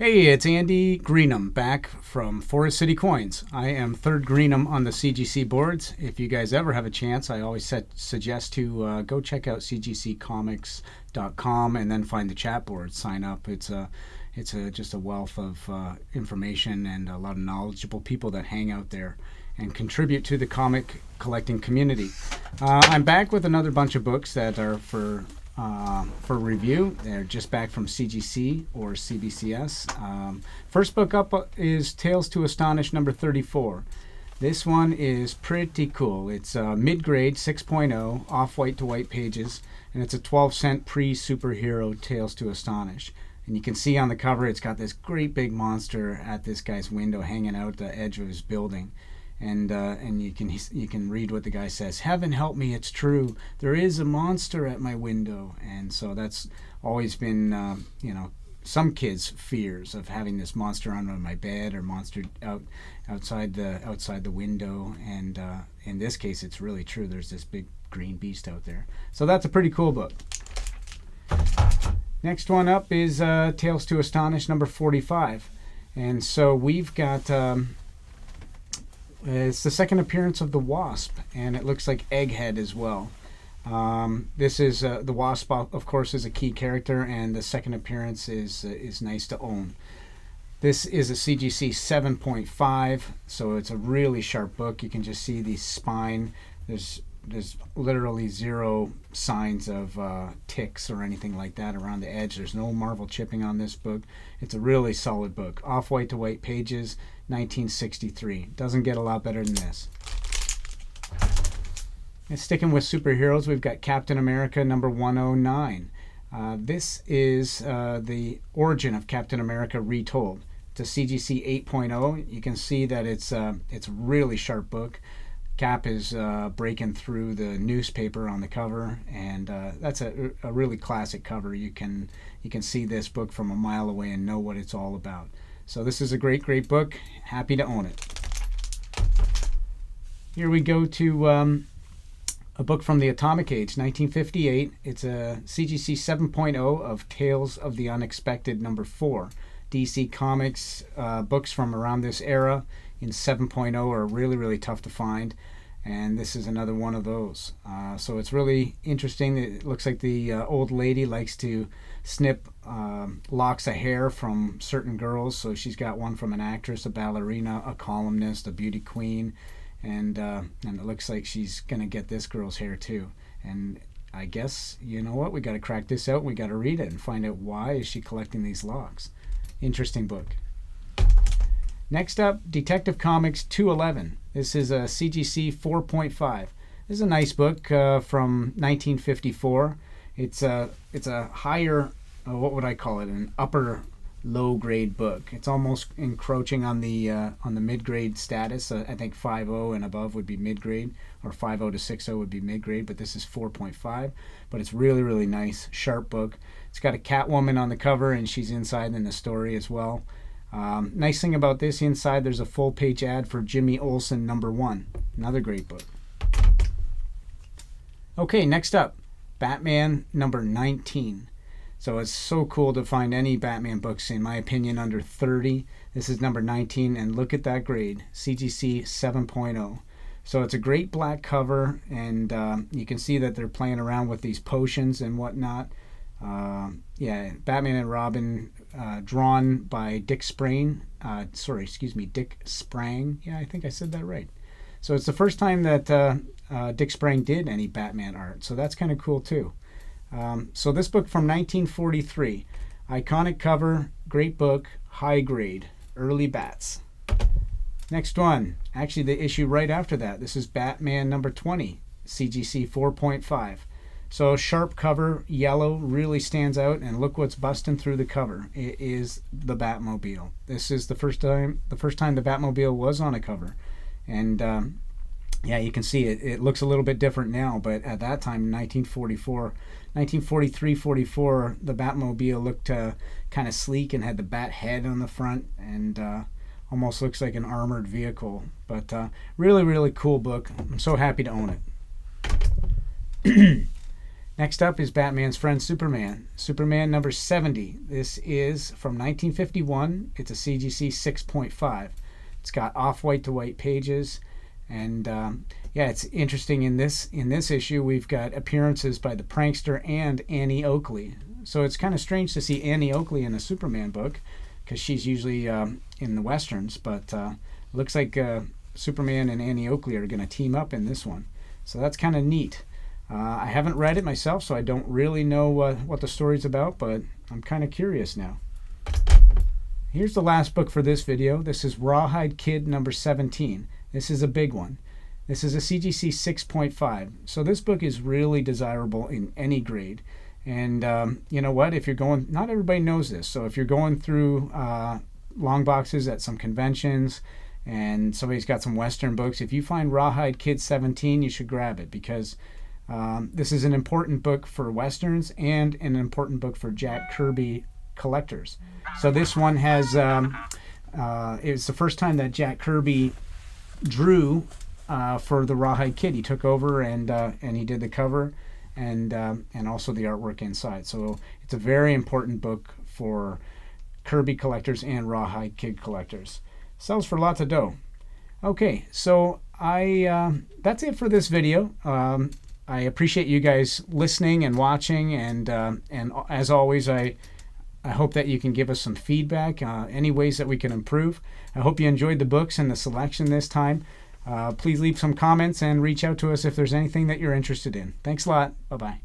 Hey, it's Andy Greenham back from Forest City Coins. I am third Greenham on the CGC boards. If you guys ever have a chance, I always suggest to go check out cgccomics.com and then find the chat board. Sign up. It's just a wealth of information and a lot of knowledgeable people that hang out there and contribute to the comic collecting community. I'm back with another bunch of books that are for review. They're just back from CGC or CBCS. First book up is Tales to Astonish number 34. This one is pretty cool. It's mid-grade 6.0 off-white to white pages, and it's a 12-cent pre-superhero Tales to Astonish. And you can see on the cover it's got this great big monster at this guy's window hanging out the edge of his building. And you can read what the guy says. Heaven help me, it's true. There is a monster at my window. And so that's always been, some kids' fears of having this monster under my bed or monster outside the window. And in this case, it's really true. There's this big green beast out there. So that's a pretty cool book. Next one up is Tales to Astonish number 45. And so we've got... it's the second appearance of the Wasp, and it looks like Egghead as well. This is the Wasp, of course, is a key character, and the second appearance is nice to own. This is a CGC 7.5, so it's a really sharp book. You can just see the spine. There's literally zero signs of ticks or anything like that around the edge. There's no Marvel chipping on this book. It's a really solid book. Off-white to white pages, 1963. Doesn't get a lot better than this. And sticking with superheroes, we've got Captain America number 109. This is the origin of Captain America retold. It's a CGC 8.0. You can see that it's a really sharp book. Cap is breaking through the newspaper on the cover, and that's a really classic cover. You can see this book from a mile away and know what it's all about. So this is a great book. Happy to own it. Here we go to a book from the Atomic Age, 1958. It's a CGC 7.0 of Tales of the Unexpected number 4. DC Comics books from around this era in 7.0 are really tough to find, and this is another one of those. So it's really interesting. It looks like the old lady likes to snip locks of hair from certain girls. So she's got one from an actress, a ballerina, a columnist, a beauty queen, and it looks like she's gonna get this girl's hair too. And I guess, you know what, we got to crack this out. We got to read it and find out why is she collecting these locks. Interesting book. Next up, Detective Comics 211. This is a CGC 4.5. This is a nice book from 1954. It's a higher, what would I call it? An upper low grade book. It's almost encroaching on the mid grade status. I think 5.0 and above would be mid grade, or 5.0 to 6.0 would be mid grade. But this is 4.5. But it's really nice, sharp book. It's got a Catwoman on the cover, and she's inside in the story as well. Nice thing about this, inside there's a full page ad for Jimmy Olsen number 1. Another great book. Okay, next up, Batman number 19. So it's so cool to find any Batman books, in my opinion, under 30. This is number 19, and look at that grade, CGC 7.0. So it's a great black cover, and you can see that they're playing around with these potions and whatnot. Batman and Robin, drawn by Dick Sprang. Dick Sprang. Yeah, I think I said that right. So it's the first time that Dick Sprang did any Batman art, so that's kind of cool too. So this book from 1943, iconic cover, great book, high grade, early bats. Next one, actually the issue right after that. This is Batman number 20, CGC 4.5. So sharp cover, yellow, really stands out, and look what's busting through the cover. It is the Batmobile. This is the first time the Batmobile was on a cover, and you can see it. It looks a little bit different now, but at that time, 1943-44, the Batmobile looked kind of sleek and had the bat head on the front, and almost looks like an armored vehicle. But really cool book. I'm so happy to own it. Next up is Batman's friend Superman. Superman number 70. This is from 1951. It's a CGC 6.5. It's got off-white to white pages. And yeah, it's interesting in this issue we've got appearances by the prankster and Annie Oakley. So it's kind of strange to see Annie Oakley in a Superman book because she's usually in the westerns. But looks like Superman and Annie Oakley are going to team up in this one. So that's kind of neat. I haven't read it myself, so I don't really know what the story's about, but I'm kind of curious now. Here's the last book for this video. This is Rawhide Kid number 17. This is a big one. This is a CGC 6.5. So this book is really desirable in any grade. And you know what? If you're going, not everybody knows this, so if you're going through long boxes at some conventions and somebody's got some Western books, if you find Rawhide Kid 17, you should grab it because this is an important book for Westerns and an important book for Jack Kirby collectors. So this one has, it was the first time that Jack Kirby drew for the Rawhide Kid. He took over and he did the cover and also the artwork inside. So it's a very important book for Kirby collectors and Rawhide Kid collectors. Sells for lots of dough. Okay, so that's it for this video. I appreciate you guys listening and watching, and as always, I hope that you can give us some feedback, any ways that we can improve. I hope you enjoyed the books and the selection this time. Please leave some comments and reach out to us if there's anything that you're interested in. Thanks a lot. Bye-bye.